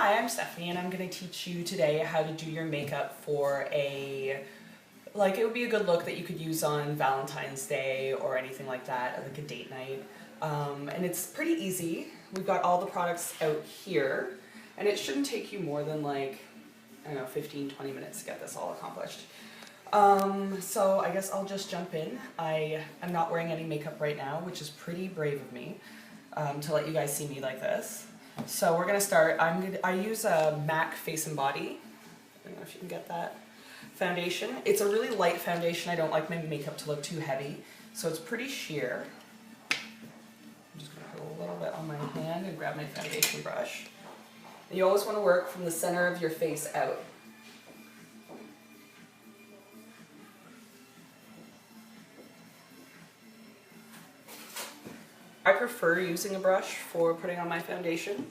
Hi, I'm Stephanie and I'm going to teach you today how to do your makeup for it would be a good look that you could use on Valentine's Day or anything like that, like a date night. And it's pretty easy. We've got all the products out here and it shouldn't take you more than 15-20 minutes to get this all accomplished. So I guess I'll just jump in. I am not wearing any makeup right now, which is pretty brave of me to let you guys see me like this. So we're gonna start. I use a MAC Face and Body. I don't know if you can get that foundation. It's a really light foundation. I don't like my makeup to look too heavy, so it's pretty sheer. I'm just gonna put a little bit on my hand and grab my foundation brush. And you always want to work from the center of your face out. I prefer using a brush for putting on my foundation.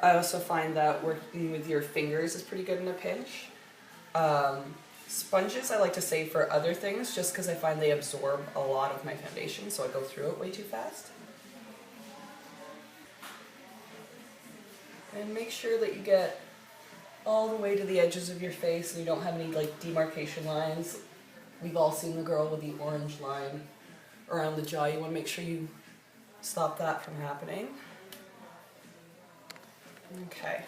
I also find that working with your fingers is pretty good in a pinch. Sponges I like to save for other things just because I find they absorb a lot of my foundation, so I go through it way too fast. And make sure that you get all the way to the edges of your face and you don't have any demarcation lines. We've all seen the girl with the orange line around the jaw. You want to make sure you stop that from happening. Okay.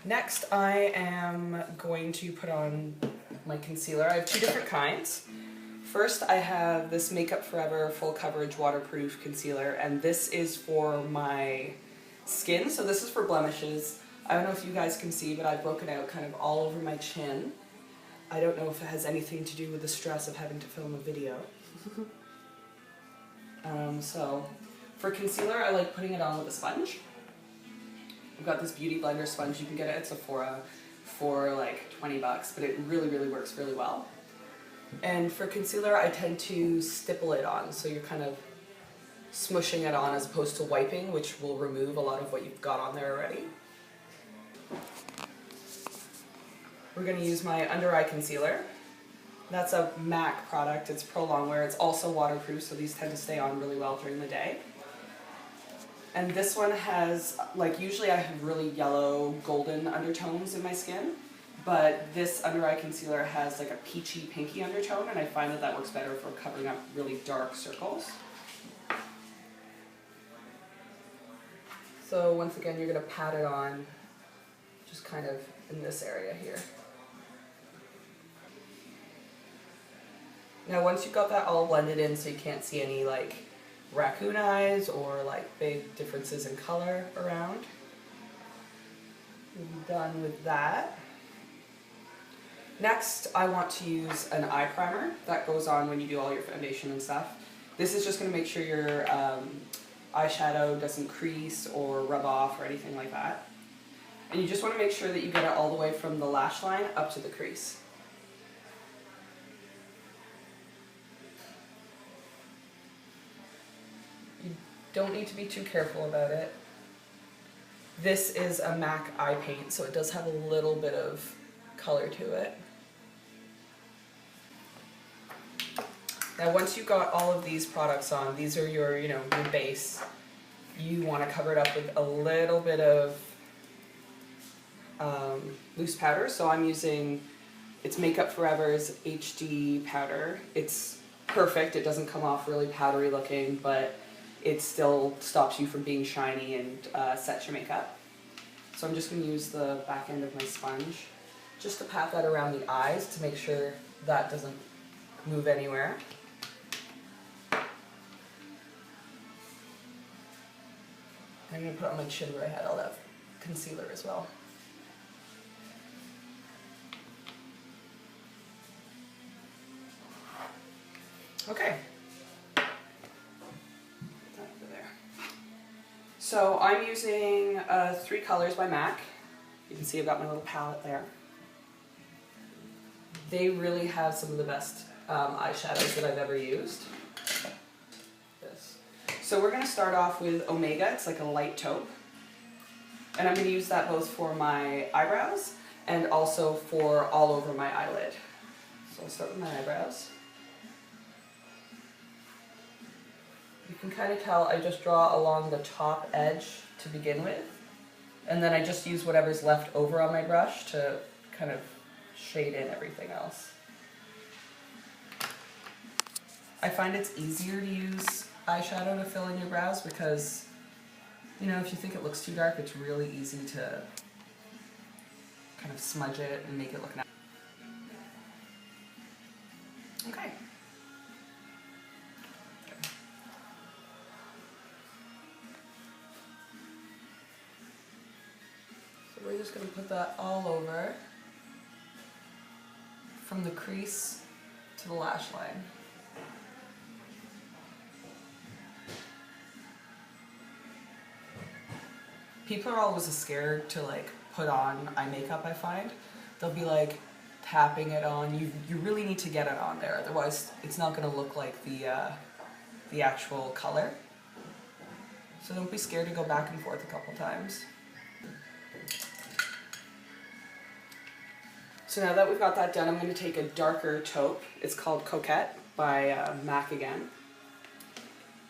Next, I am going to put on my concealer. I have two different kinds. First, I have this Makeup Forever Full Coverage Waterproof Concealer, and this is for my skin. So this is for blemishes. I don't know if you guys can see, but I've broken out kind of all over my chin. I don't know if it has anything to do with the stress of having to film a video. So for concealer, I like putting it on with a sponge. I've got this Beauty Blender sponge. You can get it at Sephora for like 20 bucks, but it really, really works really well. And for concealer, I tend to stipple it on, so you're kind of smushing it on as opposed to wiping, which will remove a lot of what you've got on there already. We're going to use my under eye concealer. That's a MAC product. It's Pro Longwear. It's also waterproof, so these tend to stay on really well during the day. And this one has, usually I have really yellow, golden undertones in my skin, but this under eye concealer has like a peachy, pinky undertone, and I find that that works better for covering up really dark circles. So once again, you're going to pat it on just kind of in this area here. Now once you've got that all blended in so you can't see any raccoon eyes or big differences in color around, we'll be done with that. Next, I want to use an eye primer that goes on when you do all your foundation and stuff. This is just going to make sure your eyeshadow doesn't crease or rub off or anything like that. And you just want to make sure that you get it all the way from the lash line up to the crease. You don't need to be too careful about it. This is a MAC eye paint, so it does have a little bit of color to it. Now once you've got all of these products on, these are your, your base. You want to cover it up with a little bit of loose powder. So I'm using, it's Makeup Forever's HD powder. It's perfect. It doesn't come off really powdery looking, but it still stops you from being shiny and sets your makeup. So I'm just going to use the back end of my sponge just to pat that around the eyes to make sure that doesn't move anywhere. I'm going to put it on my chin where I had all that concealer as well. Okay. So I'm using 3 colors by MAC. You can see I've got my little palette there. They really have some of the best eyeshadows that I've ever used. So we're going to start off with Omega. It's like a light taupe. And I'm going to use that both for my eyebrows and also for all over my eyelid. So I'll start with my eyebrows. You can kind of tell I just draw along the top edge to begin with, And then I just use whatever's left over on my brush to kind of shade in everything else. I find it's easier to use eyeshadow to fill in your brows because, you know, if you think it looks too dark, it's really easy to kind of smudge it and make it look nice. Okay. So we're just going to put that all over from the crease to the lash line. People are always scared to like put on eye makeup, I find. They'll be like tapping it on. You really need to get it on there, otherwise it's not going to look like the actual color. So don't be scared to go back and forth a couple times. So now that we've got that done, I'm going to take a darker taupe. It's called Coquette by MAC again.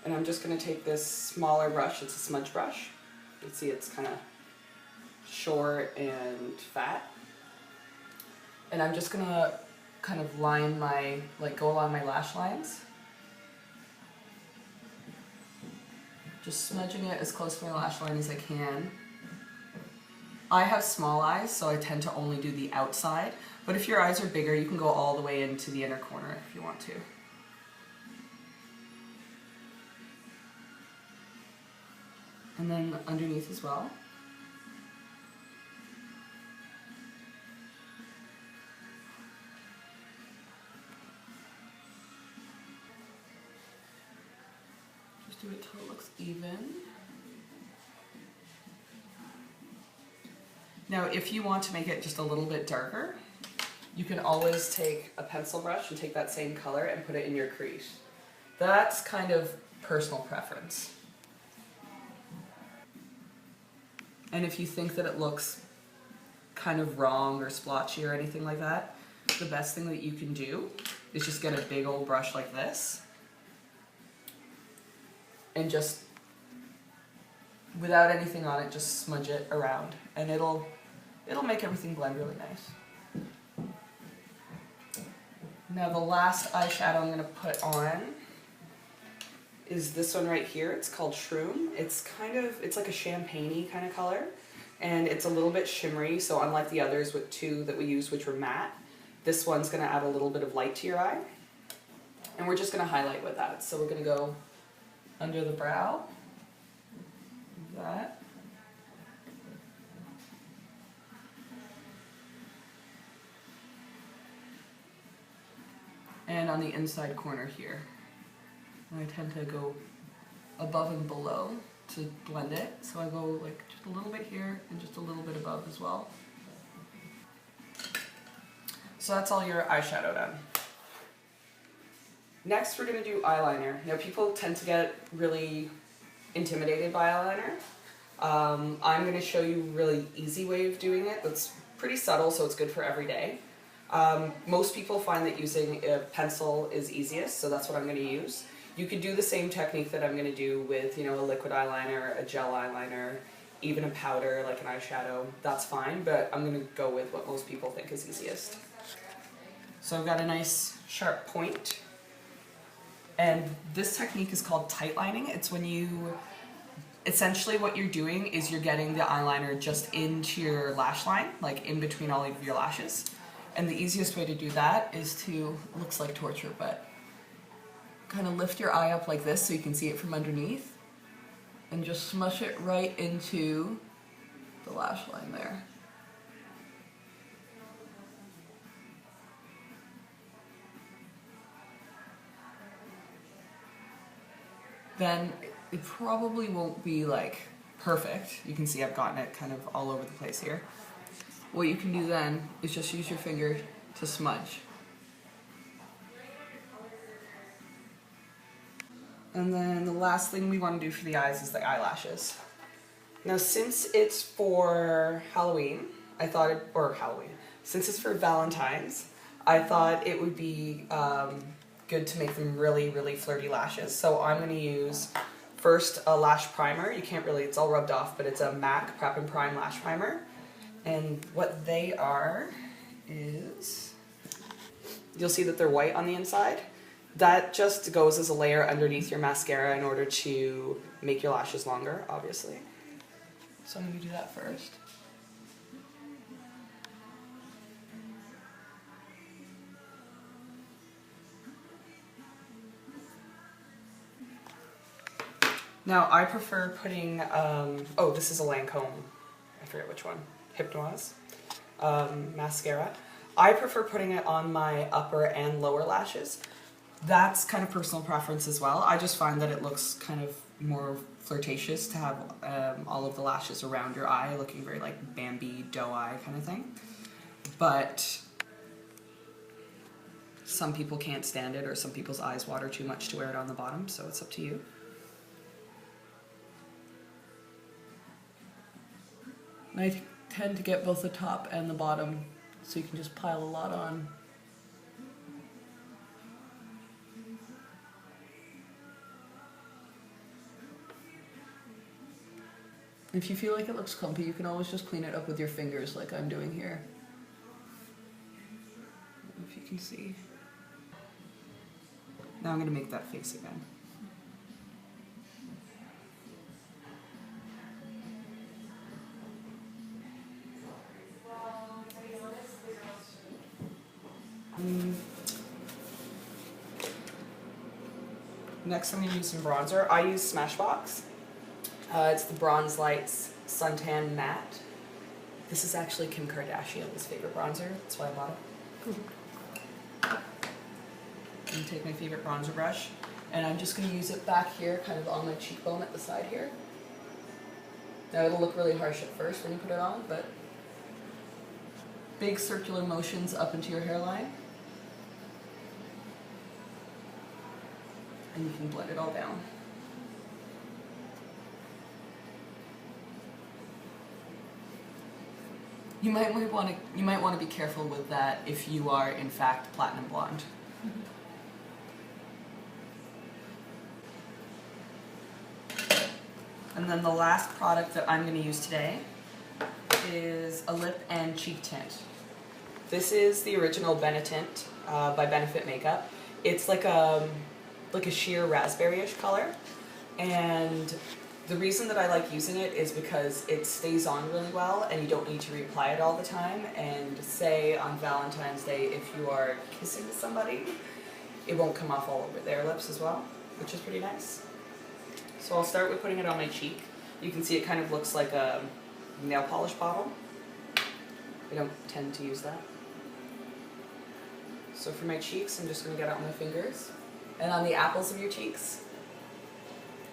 And I'm just going to take this smaller brush. It's a smudge brush. You can see it's kind of short and fat. And I'm just going to kind of line my, like go along my lash lines. Just smudging it as close to my lash line as I can. I have small eyes, so I tend to only do the outside. But if your eyes are bigger, you can go all the way into the inner corner if you want to. And then underneath as well. Just do it till it looks even. Now, if you want to make it just a little bit darker, you can always take a pencil brush and take that same color and put it in your crease. That's kind of personal preference. And if you think that it looks kind of wrong or splotchy or anything like that, the best thing that you can do is just get a big old brush like this and just, without anything on it, just smudge it around, and it'll make everything blend really nice. Now the last eyeshadow I'm going to put on is this one right here. It's called Shroom. It's like a champagne-y kind of color, and it's a little bit shimmery, so unlike the others with two that we used which were matte, this one's going to add a little bit of light to your eye, and we're just going to highlight with that. So we're going to go under the brow, like that. And on the inside corner here. And I tend to go above and below to blend it. So I go like just a little bit here and just a little bit above as well. So that's all your eyeshadow done. Next we're going to do eyeliner. Now people tend to get really intimidated by eyeliner. I'm going to show you a really easy way of doing it that's pretty subtle, so it's good for every day. Most people find that using a pencil is easiest, so that's what I'm going to use. You could do the same technique that I'm going to do with, you know, a liquid eyeliner, a gel eyeliner, even a powder like an eyeshadow. That's fine, but I'm going to go with what most people think is easiest. So I've got a nice sharp point, and this technique is called tight lining. It's when you, essentially what you're doing is you're getting the eyeliner just into your lash line, like in between all of your lashes. And the easiest way to do that is to, looks like torture, but kind of lift your eye up like this so you can see it from underneath, and just smush it right into the lash line there. Then it probably won't be like perfect. You can see I've gotten it kind of all over the place here. What you can do then is just use your finger to smudge. And then the last thing we want to do for the eyes is the eyelashes. Now since it's for Halloween, since it's for Valentine's, I thought it would be good to make them really, really flirty lashes. So I'm going to use first a lash primer. You can't really, it's all rubbed off, but it's a MAC Prep and Prime Lash Primer. And what they are is, you'll see that they're white on the inside. That just goes as a layer underneath your mascara in order to make your lashes longer, obviously. So I'm going to do that first. Now I prefer putting, oh, this is a Lancome, I forget which one, Hypnoise mascara. I prefer putting it on my upper and lower lashes. That's kind of personal preference as well. I just find that it looks kind of more flirtatious to have all of the lashes around your eye looking very like Bambi doe eye kind of thing. But some people can't stand it, or some people's eyes water too much to wear it on the bottom, so it's up to you. I tend to get both the top and the bottom, so you can just pile a lot on. If you feel like it looks clumpy, you can always just clean it up with your fingers like I'm doing here. I don't know if you can see. Now I'm going to make that face again. Next I'm going to use some bronzer. I use Smashbox. It's the Bronze Lights Suntan Matte. This is actually Kim Kardashian's favorite bronzer. That's why I bought it. I'm going to take my favorite bronzer brush, and I'm just going to use it back here, kind of on my cheekbone at the side here. Now it'll look really harsh at first when you put it on, but big circular motions up into your hairline. And you can blend it all down. You might want to be careful with that if you are in fact platinum blonde. And then the last product that I'm going to use today is a lip and cheek tint. This is the original Benetint by Benefit Makeup. It's like a sheer raspberry-ish color, and the reason that I like using it is because it stays on really well and you don't need to reapply it all the time. And say on Valentine's Day, if you are kissing somebody, it won't come off all over their lips as well, which is pretty nice. So I'll start with putting it on my cheek. You can see it kind of looks like a nail polish bottle. I don't tend to use that. So for my cheeks, I'm just going to get it on my fingers. And on the apples of your cheeks,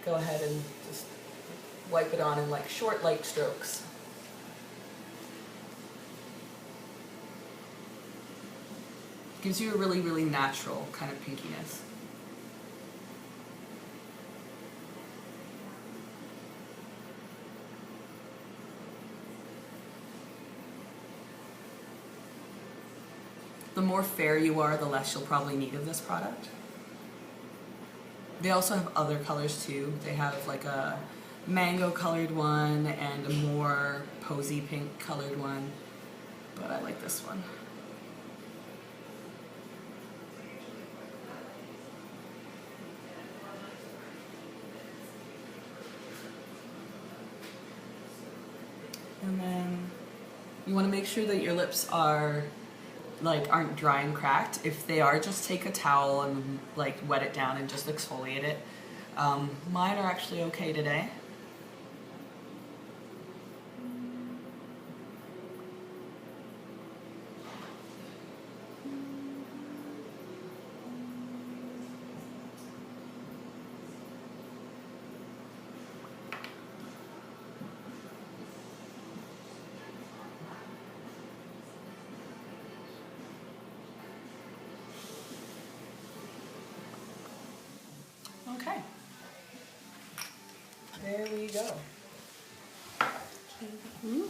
go ahead and just wipe it on in like short, light strokes. Gives you a really, really natural kind of pinkiness. The more fair you are, the less you'll probably need of this product. They also have other colors too. They have like a mango colored one and a more posy pink colored one, but I like this one. And then you want to make sure that your lips aren't dry and cracked. If they are, just take a towel and wet it down and just exfoliate it. Mine are actually okay today. Okay. There we go. Mm-hmm.